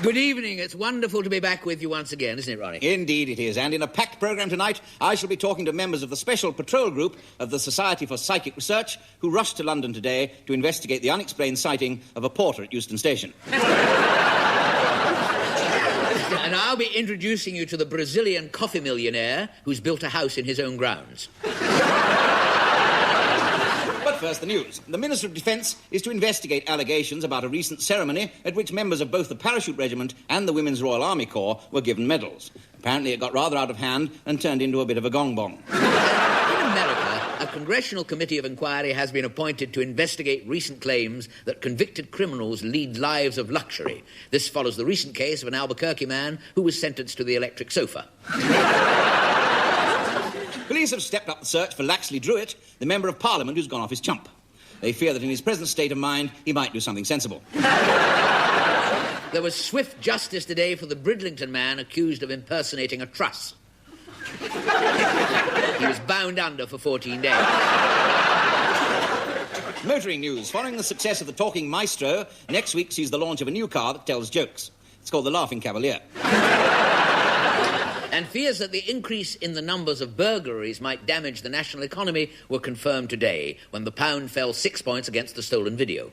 Good evening. It's wonderful to be back with you once again, isn't it, Ronnie? Indeed it is. And in a packed programme tonight, I shall be talking to members of the Special Patrol Group of the Society for Psychic Research who rushed to London today to investigate the unexplained sighting of a porter at Euston Station. And I'll be introducing you to the Brazilian coffee millionaire who's built a house in his own grounds. But first, the news. The Minister of Defence is to investigate allegations about a recent ceremony at which members of both the Parachute Regiment and the Women's Royal Army Corps were given medals. Apparently it got rather out of hand and turned into a bit of a gong-bong. In America, a congressional committee of inquiry has been appointed to investigate recent claims that convicted criminals lead lives of luxury. This follows the recent case of an Albuquerque man who was sentenced to the electric sofa. Police have stepped up the search for Laxley Druitt, the Member of Parliament who's gone off his chump. They fear that in his present state of mind, he might do something sensible. There was swift justice today for the Bridlington man accused of impersonating a truss. He was bound under for 14 days. Motoring news. Following the success of the Talking Maestro, next week sees the launch of a new car that tells jokes. It's called the Laughing Cavalier. And fears that the increase in the numbers of burglaries might damage the national economy were confirmed today when the pound fell 6 points against the stolen video.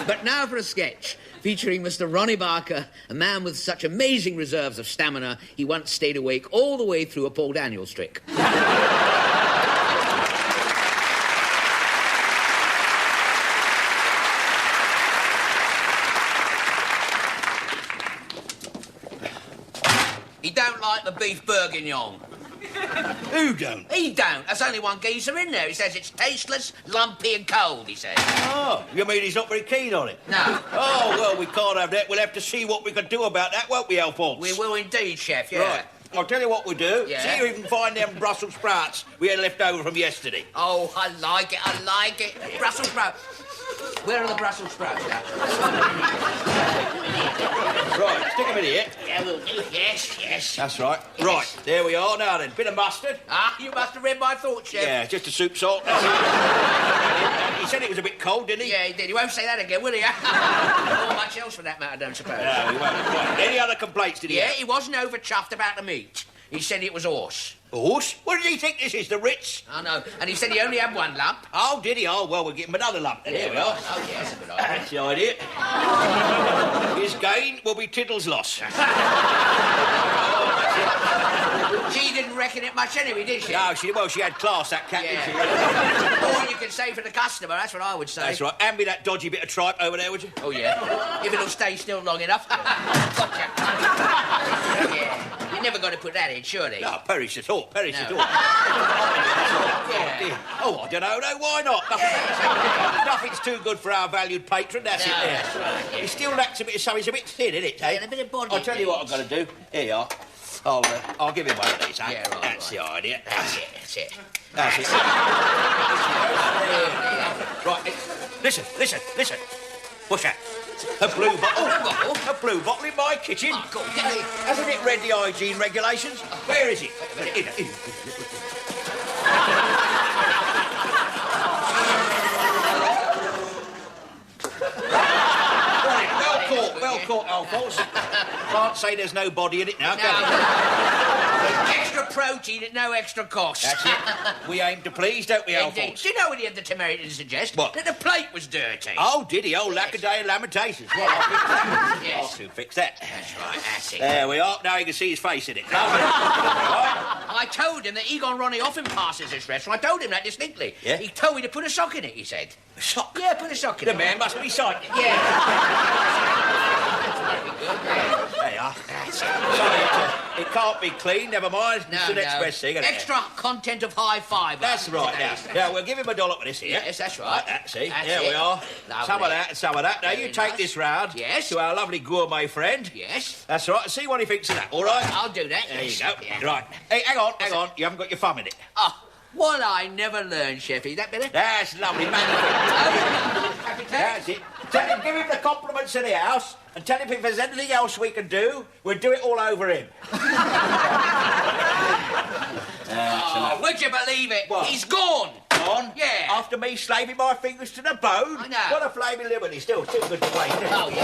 But now for a sketch featuring Mr. Ronnie Barker, a man with such amazing reserves of stamina, he once stayed awake all the way through a Paul Daniels trick. He don't like the beef bourguignon. Who don't? He don't. There's only one geezer in there. He says it's tasteless, lumpy and cold, he says. Oh, you mean he's not very keen on it? No. Oh, well, we can't have that. We'll have to see what we can do about that, won't we, Alphonse? We will indeed, Chef, yeah. Right. I'll tell you what we'll do. Yeah. See if we can find them Brussels sprouts we had left over from yesterday. Oh, I like it, I like it. Brussels sprouts. Where are the Brussels sprouts now? Right, stick them in here. Yeah, we'll do. Yes, yes. That's right. Yes. Right, there we are. Now then, bit of mustard. Ah, you must have read my thoughts, Chef. Yeah, just a soup salt. He said it was a bit cold, didn't he? Yeah, he did. He won't say that again, will he? Or much else for that matter, I don't suppose. No, he won't. Right. Any other complaints did he Yeah, have? he wasn't over chuffed about the meat. He said it was horse. Horse? What did he think this is, the Ritz? I know. And he said he only had one lump. Oh, did he? Oh, well, we'll give him another lump. There we are. Oh, yes, a good idea. That's the idea. His gain will be Tiddle's loss. She didn't reckon it much anyway, did she? No, she had class, that cat, didn't she? Yeah. All you can say for the customer, that's what I would say. That's right. Hand me that dodgy bit of tripe over there, would you? Oh, yeah. If it'll stay still long enough. Gotcha. Yeah. You're never going to put that in, surely? No, perish at all, perish at all. Yeah. Oh, I don't know, no, why not? Nothing's too good for our valued patron, that's No, it there. that's right, yeah. He still lacks a bit of something, he's a bit thin, isn't it, eh? Yeah, a bit of body, I'll tell you what I'm going to do. Here you are. I'll give him one of these, eh? Yeah, right, That's right. the idea. That's it, that's it. That's it. Right, listen. What's that? A blue bottle. A blue bottle in my kitchen. Oh, go on, get it. Hasn't it read the hygiene regulations? Where is it? In. Well caught, Alphonse. Can't say there's no body in it now, can you? Extra protein at no extra cost. That's it. We aim to please, don't we, Indeed. Alphonse? Do you know what he had the temerity to suggest? What? That the plate was dirty. Oh, did he? Oh, lack-a-day and lamentations. Well, I'll fix that. Yes. I'll soon fix that. That's right, that's it. There we are. Now you can see his face in it. I told him that Egon Ronnie often passes this restaurant. I told him that distinctly. Yeah? He told me to put a sock in it, he said. A sock? Yeah, put a sock in The it. man must be psychic. Yeah. There you are. That's it. Sorry, it can't be clean. Never mind. It's the next best thing, isn't it? Extra content of high fibre. That's right, now. Yeah, we'll give him a dollop of this here. Yes, that's right. That's it. That's There it. we are. Lovely. Some of that and some of that. Now, Very you take nice. this round Yes. to our lovely gourmet friend. Yes. That's right. See what he thinks of that, all right? I'll do that. There yes. you go. Yeah. Right. Hey, hang on. You haven't got your thumb in it. Oh, what I never learned, Chefy. That better? That's lovely. Magnificent. That's it. Tell him, give him the compliments of the house and tell him if there's anything else we can do, we'll do it all over him. Oh, would you believe it? What? He's gone. Gone? Yeah. I after me slaving my fingers to the bone? I know. What a flaming liberty. Still too good to waste. Oh, yeah.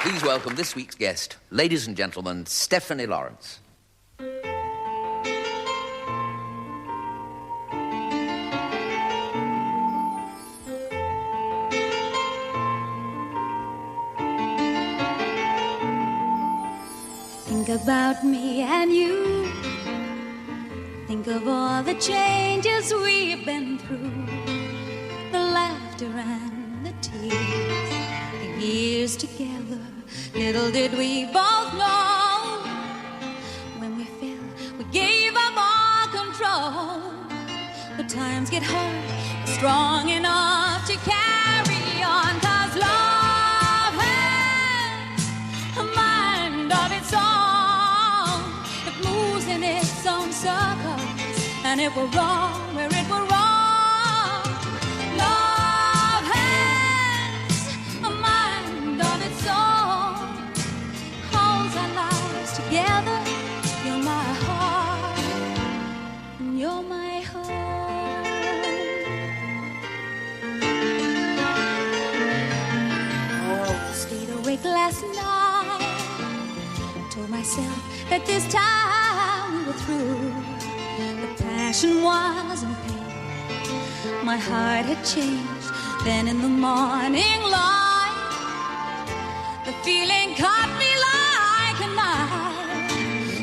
Please welcome this week's guest, ladies and gentlemen, Stephanie Lawrence. Think about me and you. Think of all the changes we've been through. The laughter and the tears, the years together. Little did we both know. When we fell, we gave up all control. But times get hard, we're strong enough to carry on. 'Cause love has a mind of its own. It moves in its own circles, and it will wrong where it will wrong. Love has a mind of its own. Holds our lives together. You're my heart, and you're my home. Stayed awake last night. Told myself that this time we were through. The passion wasn't pain. My heart had changed. Then in the morning light, the feeling caught me like a knife.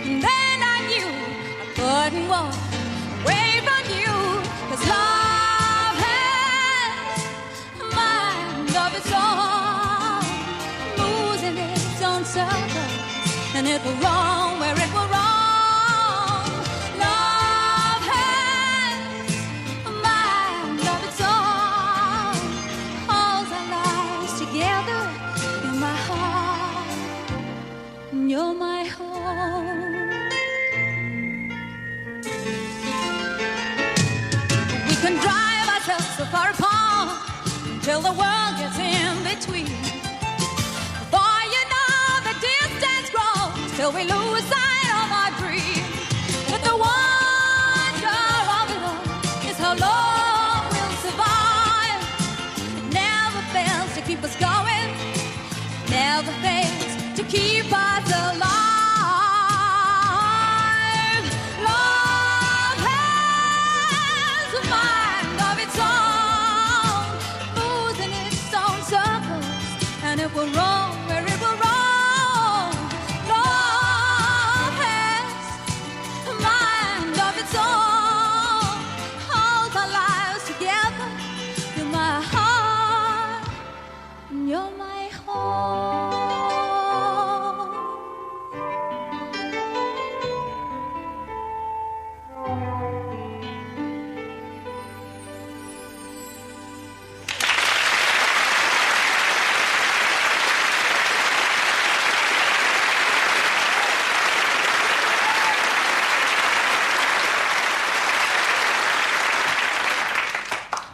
And then I knew I couldn't walk away from you. 'Cause love has a mind of its own. Moves in its own circles, and it will wrong where it will wrong. Love has a mind of its own. Holds our lives together. You're my heart, and you're my home. We can drive ourselves so far apart until the world gets in between. Before you know, the distance grows till we lose sight of our dream. But the wonder of it all is how long we'll survive. It never fails to keep us going, never fails to keep us alive. Love has a mind of its own, moves in its own circles, and it will roam where it will roam. Love has a mind of its own, holds our lives together. You're my heart, and you're my home.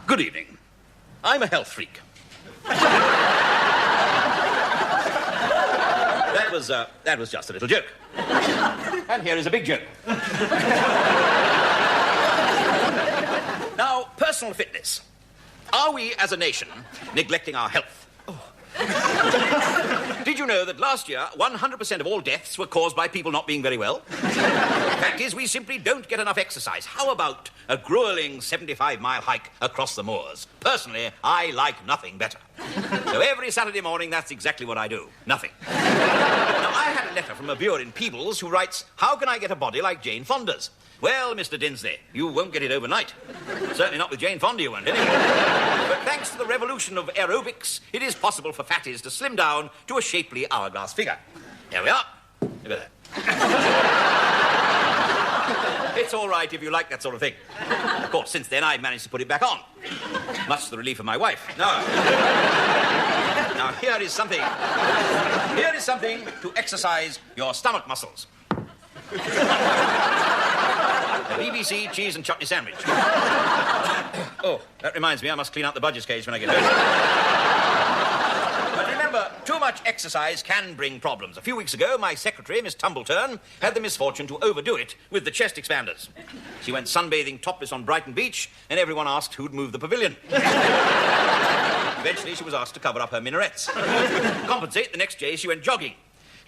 Good evening. I'm a health freak. That was just a little joke. And here is a big joke. Now, personal fitness. Are we, as a nation, neglecting our health? Did you know that last year, 100% of all deaths were caused by people not being very well? The fact is, we simply don't get enough exercise. How about a grueling 75-mile hike across the moors? Personally, I like nothing better. So every Saturday morning, that's exactly what I do. Nothing. Now, I had a letter from a viewer in Peebles who writes, "How can I get a body like Jane Fonda's?" Well, Mr. Dinsley, you won't get it overnight. Certainly not with Jane Fonda, you won't, anyway. But thanks to the revolution of aerobics, it is possible for fatties to slim down to a shapely hourglass figure. Here we are. Look at that. It's all right if you like that sort of thing. Of course, since then, I've managed to put it back on. Much to the relief of my wife. Now, here is something to exercise your stomach muscles. A BBC cheese and chutney sandwich. Oh, that reminds me, I must clean out the budgies cage when I get home. But remember, too much exercise can bring problems. A few weeks ago, my secretary, Miss Tumbleturn, had the misfortune to overdo it with the chest expanders. She went sunbathing topless on Brighton Beach, and everyone asked who'd move the pavilion. Eventually, she was asked to cover up her minarets. To compensate, the next day she went jogging.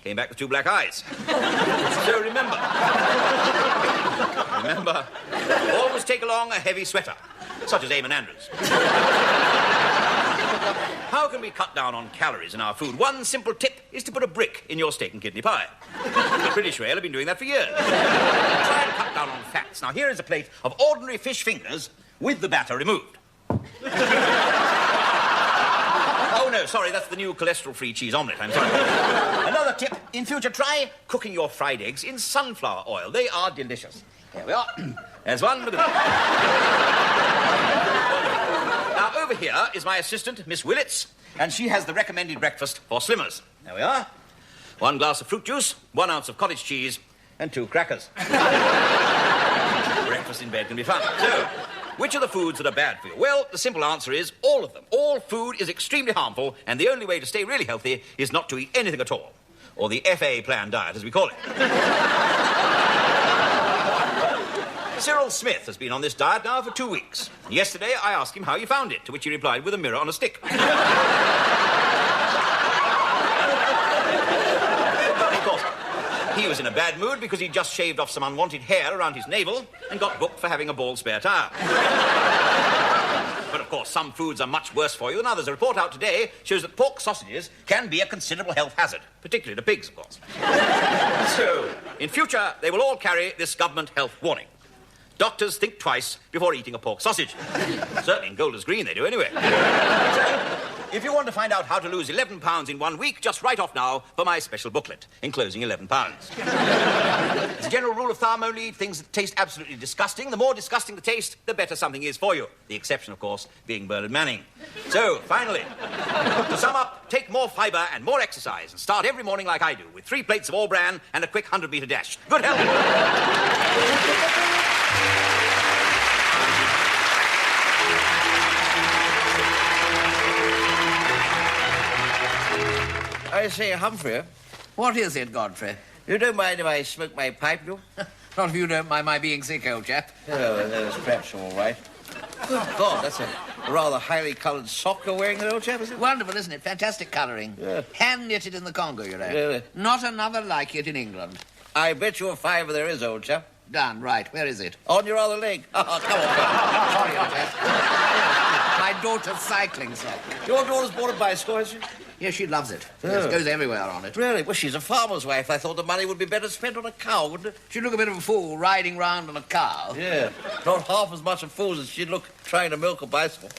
Came back with 2 black eyes. So remember, always take along a heavy sweater, such as Eamon Andrews. How can we cut down on calories in our food? One simple tip is to put a brick in your steak and kidney pie. The British Rail have been doing that for years. Try and cut down on fats. Now, here is a plate of ordinary fish fingers with the batter removed. Oh, no, sorry, that's the new cholesterol-free cheese omelette, I'm sorry. Another tip, in future, try cooking your fried eggs in sunflower oil. They are delicious. Here we are. There's one. Look at that. Now, over here is my assistant, Miss Willits, and she has the recommended breakfast for slimmers. There we are. 1 glass of fruit juice, 1 ounce of cottage cheese, and 2 crackers. Breakfast in bed can be fun. So, which are the foods that are bad for you? Well, the simple answer is all of them. All food is extremely harmful, and the only way to stay really healthy is not to eat anything at all. Or the FA plan diet, as we call it. Cyril Smith has been on this diet now for 2 weeks. Yesterday, I asked him how he found it, to which he replied with a mirror on a stick. Of course, he was in a bad mood because he'd just shaved off some unwanted hair around his navel and got booked for having a bald spare tire. But, of course, some foods are much worse for you than others. A report out today shows that pork sausages can be a considerable health hazard, particularly to pigs, of course. So, in future, they will all carry this government health warning. Doctors think twice before eating a pork sausage. Certainly in Golders Green they do anyway. So, if you want to find out how to lose 11 pounds in 1 week, just write off now for my special booklet, enclosing 11 pounds. As a general rule of thumb, only eat things that taste absolutely disgusting. The more disgusting the taste, the better something is for you. The exception, of course, being Bernard Manning. So, finally, to sum up, take more fibre and more exercise and start every morning like I do, with 3 plates of all bran and a quick 100-metre dash. Good health! I say, Humphrey. What is it, Godfrey? You don't mind if I smoke my pipe, do you? Not if you don't mind my being sick, old chap. Oh, that's perhaps all right. Good God, that's a rather highly coloured sock you're wearing there, old chap, is it? Wonderful, isn't it? Fantastic colouring. Yeah. Hand-knitted in the Congo, you know. Really? Not another like it in England. I bet you a fiver there is, old chap. Done, right. Where is it? On your other leg. Oh, come on. Sorry, old chap. My daughter's cycling sock. Your daughter's bought a bicycle, has she? Yes, she loves it. Oh. Yes, goes everywhere on it. Really? Well, she's a farmer's wife. I thought the money would be better spent on a cow, wouldn't it? She'd look a bit of a fool riding round on a cow. Yeah. Not half as much a fool as she'd look trying to milk a bicycle.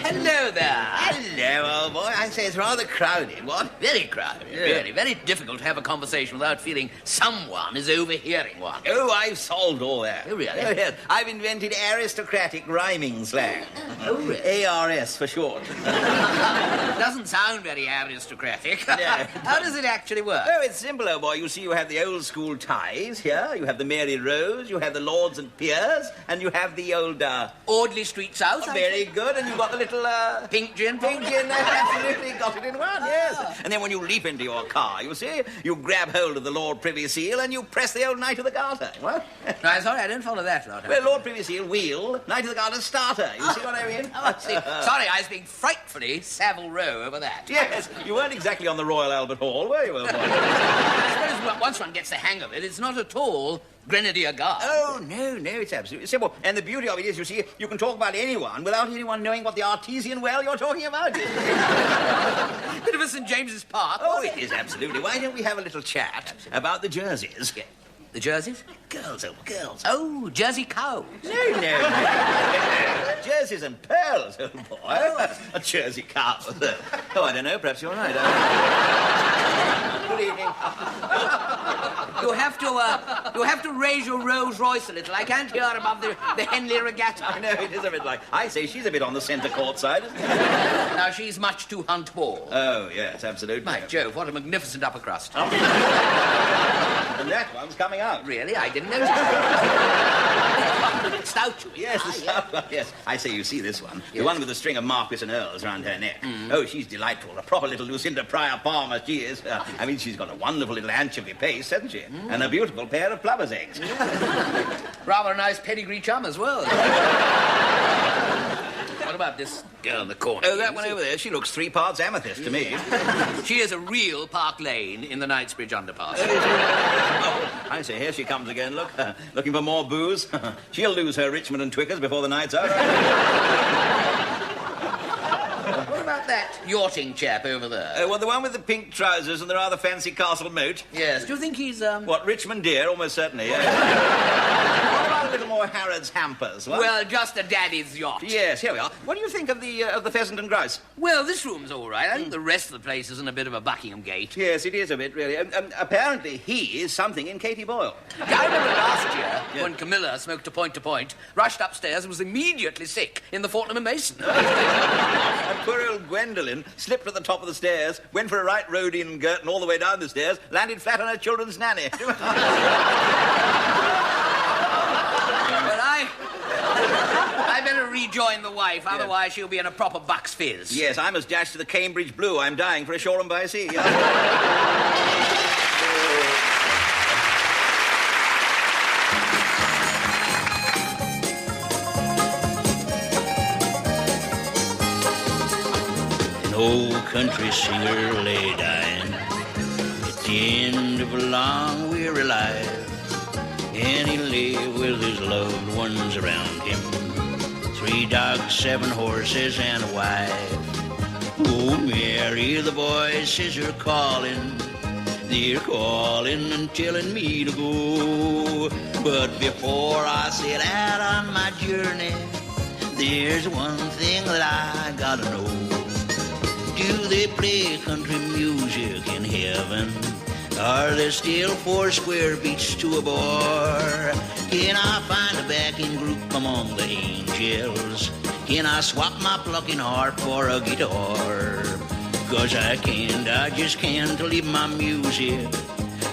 Hello there. Hello, old boy. I say it's rather crowded, what? Very crowded. Yeah. Really, very difficult to have a conversation without feeling someone is overhearing one. Oh, I've solved all that. Oh, really? Oh, yes. I've invented aristocratic rhyming slang. Oh, really? ARS for short. Doesn't sound very aristocratic. No. How does it actually work? Oh, it's simple, old boy. You see, you have the old school ties here, you have the Mary Rose, you have the Lords and Peers, and you have the old, Audley Street South. very good, and you've got the little, Pink gin. Pink gin, absolutely got it in one, yes. And then when you leap into your car, you see, you grab hold of the Lord Privy Seal and you press the old Knight of the Garter. What? No, sorry, I don't follow that, Lord. Well, Lord Privy Seal, wheel, Knight of the Garter, starter. You see what I mean? Oh, I see. Sorry, I was being frightfully Savile Row over that. Yes, you weren't exactly on the Royal Albert Hall, were you, old boy? I suppose once one gets the hang of it, it's not at all Grenadier Guard. Oh, no, it's absolutely simple. And the beauty of it is, you see, you can talk about anyone without anyone knowing what the artesian well you're talking about is. Bit of a St. James's Park. Oh, it is, absolutely. Why don't we have a little chat about the jerseys? The jerseys? Girls, oh, girls. Oh, Jersey cow. No. Jerseys and pearls, old boy. A Jersey cow. Oh, I don't know, perhaps you're right. But Good evening. You have to raise your Rolls Royce a little. I can't hear above the Henley Regatta. I know, it is a bit like... I say she's a bit on the centre court side, isn't she? Now, she's much too hunt ball. Oh, yes, absolutely. My Jove, what a magnificent upper crust. And that one's coming out. Really? I didn't notice. Stout, you mean? Yes, the stout one, yes. I say, you see this one? Yes. The one with the string of Marquis and Earls round her neck. Oh, she's delightful. A proper little Lucinda Pryor Palmer, she is. I mean, she's got a wonderful little anchovy paste, hasn't she? And a beautiful pair of plover's eggs. Rather a nice pedigree chum as well. What about this girl in the corner? Oh, that one over there, she looks 3 parts amethyst to me. She is a real Park Lane in the Knightsbridge underpass. Oh, I say, here she comes again, look. Looking for more booze. She'll lose her Richmond and Twickers before the night's out. What about that yachting chap over there? Well, the one with the pink trousers and the rather fancy castle moat. Yes. Do you think he's, What, Richmond Deer? Almost certainly, yes. What about a little more Harrod's Hampers, what? Well, just a daddy's yacht. Yes, here we are. What do you think of the pheasant and grouse? Well, this room's all right. I think the rest of the place is in a bit of a Buckingham Gate. Yes, it is a bit, really. Apparently, he is something in Katie Boyle. I remember last year when Camilla smoked a point-to-point, rushed upstairs and was immediately sick in the Fortnum and Mason. And poor old Gwendolen slipped at the top of the stairs, went for a right Rhodian Girton all the way down the stairs, landed flat on her children's nanny. But I better rejoin the wife, otherwise she'll be in a proper buck's fizz. Yes, I must dash to the Cambridge Blue. I'm dying for a Shoreham by Sea. An old country singer lay dying at the end of a long, weary life. And he lay with his loved ones around him, 3 dogs, 7 horses, and a wife. Oh, Mary, the voices are calling. They're calling and telling me to go. But before I set out on my journey, there's one thing that I gotta know. Do they play country music in heaven? Are there still 4 square beats to a bar? Can I find a backing group among the angels? Can I swap my plucking harp for a guitar? 'Cause I just can't leave my music.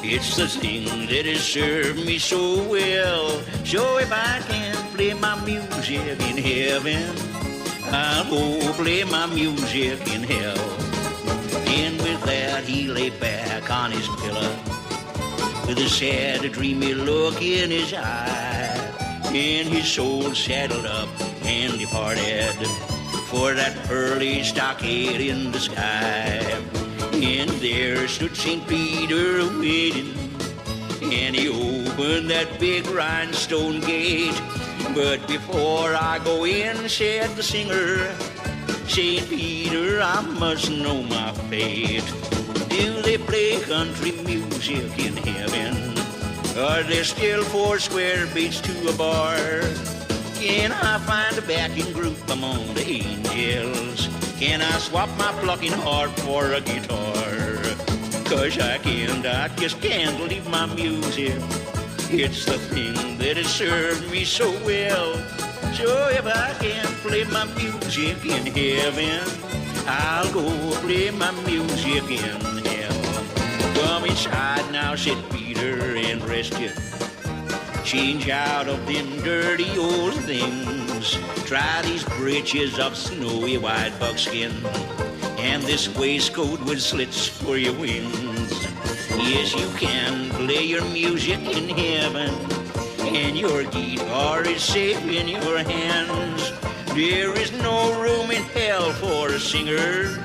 It's the thing that has served me so well. So if I can't play my music in heaven, I'll go play my music in hell. And with that, he lay back on his pillow with a sad, dreamy look in his eye. And his soul saddled up and departed for that pearly stockade in the sky. And there stood St. Peter waiting, and he opened that big rhinestone gate. But before I go in, said the singer, St. Peter, I must know my fate. Do they play country music in heaven? Are there still 4 square beats to a bar? Can I find a backing group among the angels? Can I swap my plucking harp for a guitar? 'Cause I just can't leave my music. It's the thing that has served me so well. So if I can't play my music in heaven, I'll go play my music in hell. Come inside now, said Peter, and rest you. Change out of them dirty old things. Try these breeches of snowy white buckskin, and this waistcoat with slits for your wings. Yes, you can play your music in heaven, and your guitar is safe in your hands. There is no room in hell for a singer,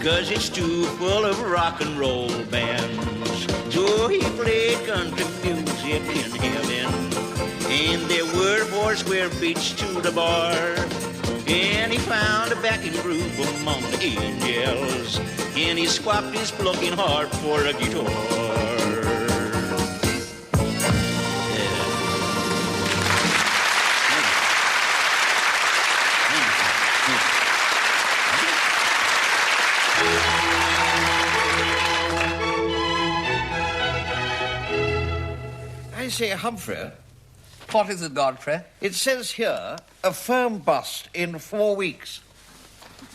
'cause it's too full of rock and roll bands. So he played country music in heaven, and there were 4 square beats to the bar. And he found a backing group among the angels, and he swapped his plucking harp for a guitar. say, Humphrey, What is it, Godfrey? it says here, a firm bust in 4 weeks.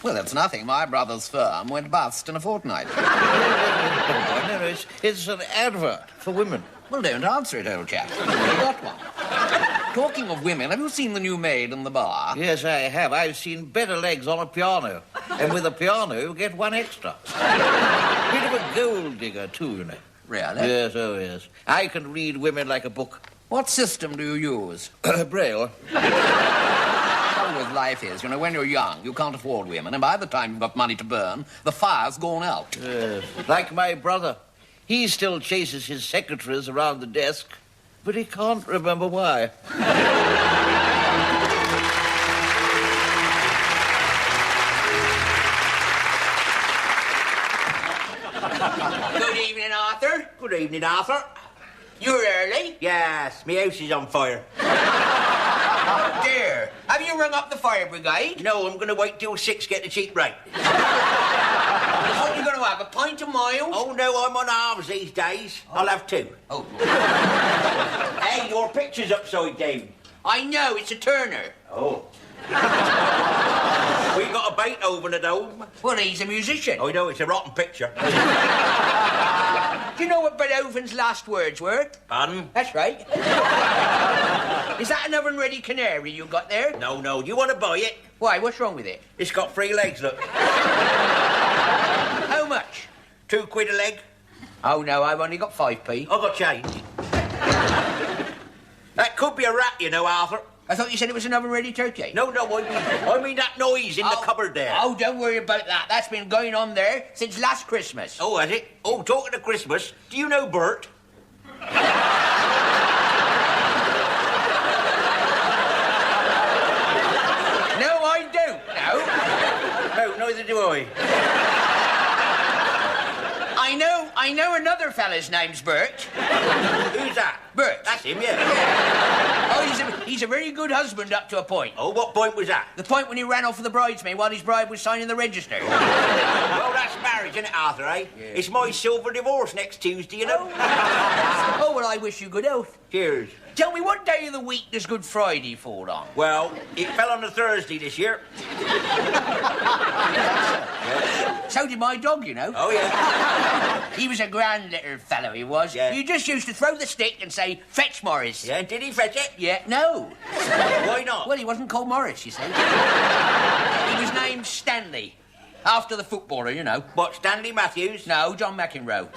Well, that's nothing. My brother's firm went bust in a fortnight. No, it's an advert for women. Well, don't answer it, old chap. You got one. Talking of women, have you seen the new maid in the bar? Yes, I have. I've seen better legs on a piano. And with a piano, you get one extra. Bit of a gold digger, too, you know. Really? Yes, oh, yes. I can read women like a book. What system do you use? Braille. The trouble with life is, when you're young, you can't afford women, and by the time you've got money to burn, the fire's gone out. Yes. Like my brother. He still chases his secretaries around the desk, but he can't remember why. Good evening, Arthur. Good evening, Arthur. You're early? Yes, my house is on fire. Oh, dear. Have you rung up the fire brigade? No, I'm going to wait till 6, get the cheap rate. What are you going to have, a pint of mild? Oh, no, I'm on halves these days. I'll have 2. Oh. Hey, your picture's upside down. I know, it's a Turner. Oh. We got a Beethoven at home. Well, he's a musician. I know, it's a rotten picture. Do you know what Beethoven's last words were? Pardon? That's right. Is that an oven-ready canary you got there? No, you want to buy it? Why, what's wrong with it? It's got 3 legs, look. How much? £2 a leg. Oh, no, I've only got 5p. I've got change. That could be a rat, you know, Arthur. I thought you said it was an oven-ready turkey. No, I mean that noise in the cupboard there. Oh, don't worry about that. That's been going on there since last Christmas. Oh, has it? Oh, talking of Christmas, do you know Bert? No, I don't, no. No, neither do I. I know another fella's name's Bert. Who's that? Bert. That's him, yeah. Oh, he's a very good husband up to a point. Oh, what point was that? The point when he ran off with the bridesmaid while his bride was signing the register. Well, that's marriage, isn't it, Arthur, eh? Yeah. It's my silver divorce next Tuesday, you know. Oh, well, I wish you good health. Cheers. Tell me, what day of the week does Good Friday fall on? Well, it fell on a Thursday this year. So did my dog, you know. Oh, yeah. He was a grand little fellow, he was. Yeah. You just used to throw the stick and say, "Fetch Morris." Yeah, did he fetch it? Yeah, no. Why not? Well, he wasn't called Morris, you see. He was named Stanley, after the footballer, you know. What, Stanley Matthews? No, John McEnroe.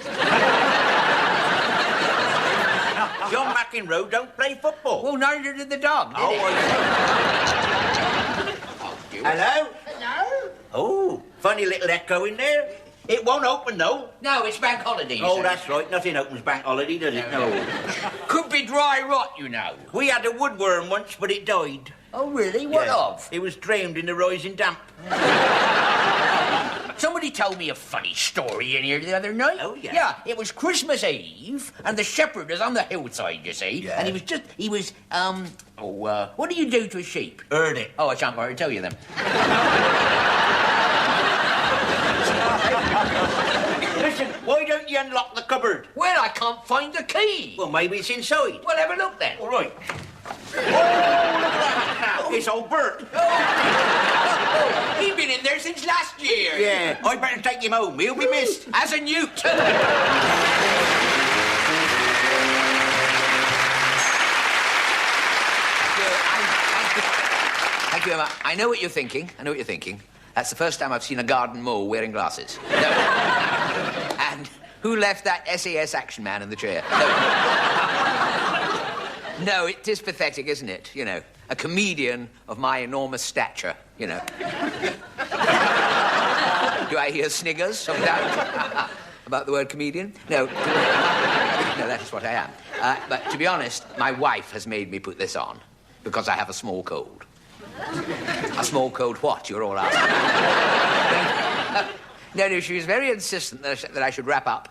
John McEnroe don't play football. Well, neither did the dog, did Oh, he? Hello? Hello? Oh, funny little echo in there. It won't open, though. No, it's bank holiday. Oh, that's right. Nothing opens bank holiday, does it? No. Could be dry rot, you know. We had a woodworm once, but it died. Oh, really? What of? It was drowned in the rising damp. Somebody told me a funny story in here the other night. Oh, yeah? Yeah, it was Christmas Eve, and the shepherd was on the hillside, you see. Yeah. And what do you do to a sheep? Earn it. Oh, I shan't bother to tell you then. Listen, why don't you unlock the cupboard? Well, I can't find the key. Well, maybe it's inside. Well, have a look then. All right. Oh, look at that now. It's old Bert. Oh, he's been in there since last year. Yeah, I'd better take him home. He'll be missed. As a newt. Thank you, Emma. I know what you're thinking. That's the first time I've seen a garden mole wearing glasses. No. And who left that SAS action man in the chair? No, it is pathetic, isn't it? You know, a comedian of my enormous stature, you know. Do I hear sniggers, some doubt, about the word comedian? No. No, that is what I am. But to be honest, my wife has made me put this on because I have a small cold. A small cold what, you're all asking? No, she was very insistent that I should wrap up.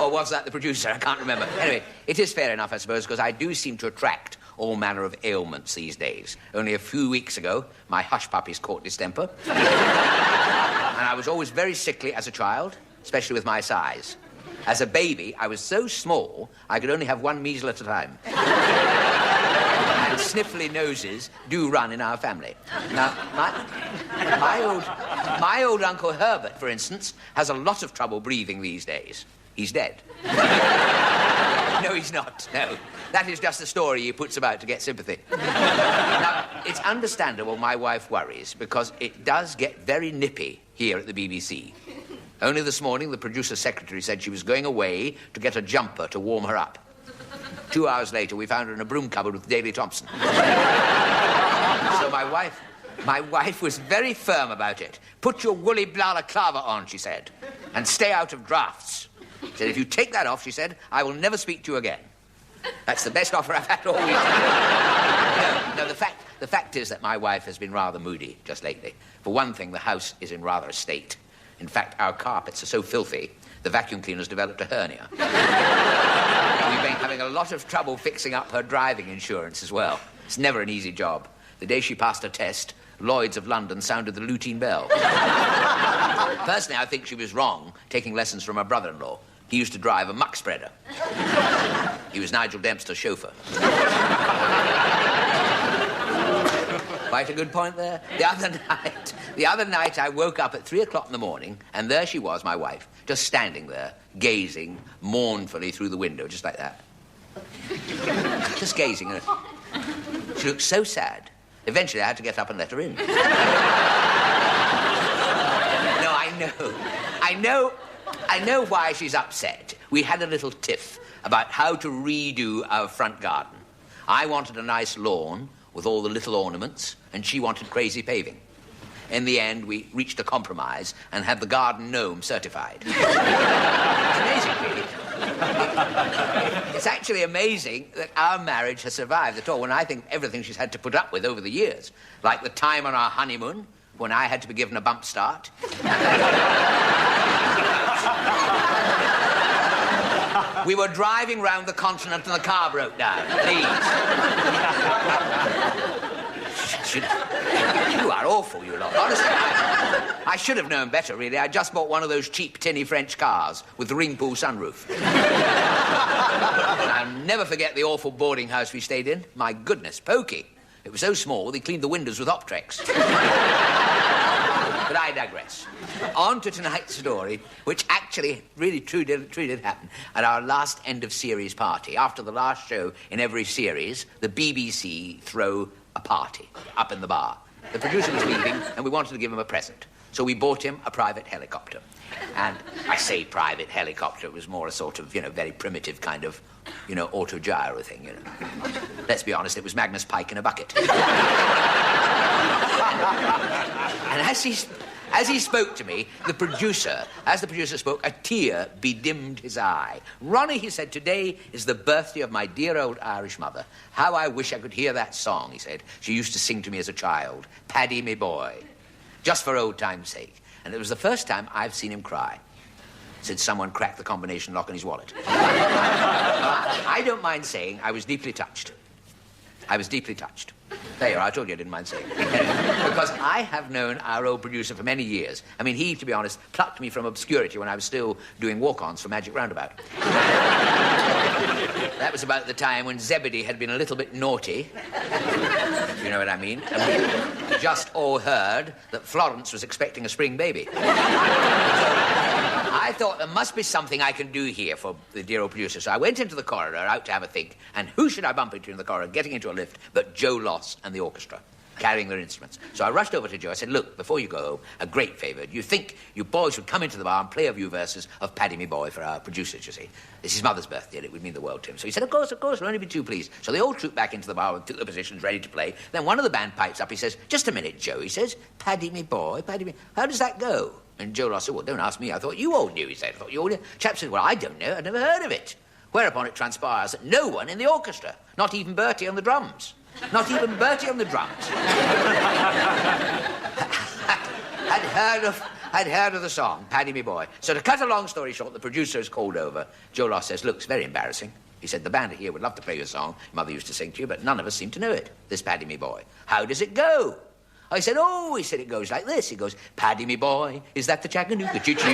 Or was that the producer? I can't remember. Anyway, it is fair enough, I suppose, because I do seem to attract all manner of ailments these days. Only a few weeks ago, my hush puppies caught distemper. And I was always very sickly as a child, especially with my size. As a baby, I was so small, I could only have one measle at a time. And sniffly noses do run in our family. Now, my old Uncle Herbert, for instance, has a lot of trouble breathing these days. He's dead. No, he's not. No. That is just a story he puts about to get sympathy. Now, it's understandable my wife worries, because it does get very nippy here at the BBC. Only this morning, the producer's secretary said she was going away to get a jumper to warm her up. 2 hours later, we found her in a broom cupboard with Daley Thompson. So my wife was very firm about it. Put your woolly balaclava on, she said, and stay out of drafts. She said, if you take that off, she said, I will never speak to you again. That's the best offer I've had all week. No, the fact is that my wife has been rather moody just lately. For one thing, the house is in rather a state. In fact, our carpets are so filthy, the vacuum cleaner's developed a hernia. We've been having a lot of trouble fixing up her driving insurance as well. It's never an easy job. The day she passed her test, Lloyd's of London sounded the lutein bell. Personally, I think she was wrong taking lessons from her brother-in-law. He used to drive a muck spreader. He was Nigel Dempster's chauffeur. Quite a good point there. The other night, I woke up at 3 o'clock in the morning, and there she was, my wife, just standing there, gazing mournfully through the window, just like that. Just gazing. And she looked so sad. Eventually, I had to get up and let her in. No, I know why she's upset. We had a little tiff about how to redo our front garden. I wanted a nice lawn with all the little ornaments, and she wanted crazy paving. In the end, we reached a compromise and had the garden gnome certified. It's amazing, really. It's actually amazing that our marriage has survived at all, when I think everything she's had to put up with over the years. Like the time on our honeymoon, when I had to be given a bump start. We were driving round the continent and the car broke down. Please. You are awful, you lot. Honestly, I should have known better, really. I just bought one of those cheap, tinny French cars with the ring pool sunroof. I'll never forget the awful boarding house we stayed in. My goodness, pokey. It was so small, they cleaned the windows with Optrex. But I digress. On to tonight's story, which actually really truly did happen at our last end-of-series party. After the last show in every series, the BBC throw a party up in the bar. The producer was leaving, and we wanted to give him a present. So we bought him a private helicopter. And I say private helicopter, it was more a sort of, very primitive kind of, auto-gyro thing, Let's be honest, it was Magnus Pike in a bucket. And as he spoke to me, as the producer spoke, a tear bedimmed his eye. Ronnie, he said, today is the birthday of my dear old Irish mother. How I wish I could hear that song, he said. She used to sing to me as a child, Paddy me boy, just for old time's sake. And it was the first time I've seen him cry since someone cracked the combination lock in his wallet. I don't mind saying I was deeply touched. I was deeply touched. There you are, I told you I didn't mind saying. Because I have known our old producer for many years. I mean, he, to be honest, plucked me from obscurity when I was still doing walk-ons for Magic Roundabout. That was about the time when Zebedee had been a little bit naughty. You know what I mean? And we just all heard that Florence was expecting a spring baby. I thought there must be something I can do here for the dear old producer. So I went into the corridor, out to have a think, and who should I bump into in the corridor, getting into a lift, but Joe Loss and the orchestra, carrying their instruments. So I rushed over to Joe. I said, look, before you go home, a great favour. Do you think you boys would come into the bar and play a few verses of Paddy Me Boy for our producers, you see? This is his mother's birthday, and it would mean the world to him. So he said, of course, we'll only be too pleased. So they all trooped back into the bar and took their positions, ready to play. Then one of the band pipes up. He says, just a minute, Joe, he says, Paddy Me Boy, Paddy Me... How does that go? And Joe Loss said, well, don't ask me. I thought you all knew, he said. I thought you all knew. Chap said, well, I don't know. I'd never heard of it. Whereupon it transpires that no one in the orchestra, not even Bertie on the drums, had heard of the song, Paddy Me Boy. So to cut a long story short, the producer is called over. Joe Loss says, look, it's very embarrassing. He said, the band here would love to play your song. Your mother used to sing to you, but none of us seem to know it, this Paddy Me Boy. How does it go? I said, he said, it goes like this. He goes, Paddy Me Boy, is that the Chattanooga choo-choo?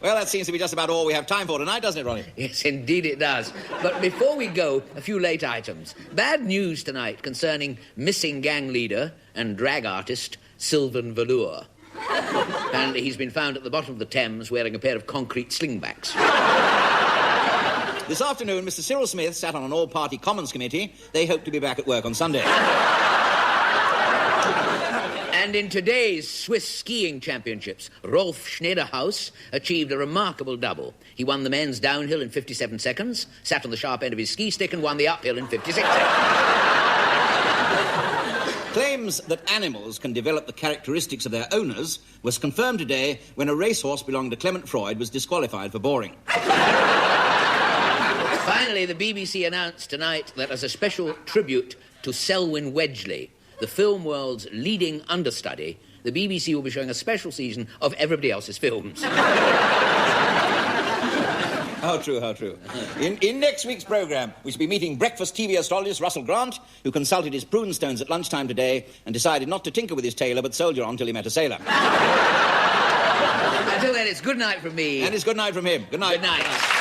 Well, that seems to be just about all we have time for tonight, doesn't it, Ronnie? Yes, indeed it does. But before we go, a few late items. Bad news tonight concerning missing gang leader and drag artist Sylvan Velour. Apparently he's been found at the bottom of the Thames wearing a pair of concrete slingbacks. This afternoon, Mr. Cyril Smith sat on an all-party Commons committee. They hope to be back at work on Sunday. And in today's Swiss skiing championships, Rolf Schneiderhaus achieved a remarkable double. He won the men's downhill in 57 seconds, sat on the sharp end of his ski stick and won the uphill in 56 seconds. Claims that animals can develop the characteristics of their owners was confirmed today when a racehorse belonging to Clement Freud was disqualified for boring. Finally, the BBC announced tonight that as a special tribute to Selwyn Wedgley, the film world's leading understudy, the BBC will be showing a special season of everybody else's films. How true, how true. In next week's programme, we shall be meeting breakfast TV astrologist Russell Grant, who consulted his prune stones at lunchtime today and decided not to tinker with his tailor but soldier on till he met a sailor. Until then, it's good night from me. And it's good night from him. Good night. Good night.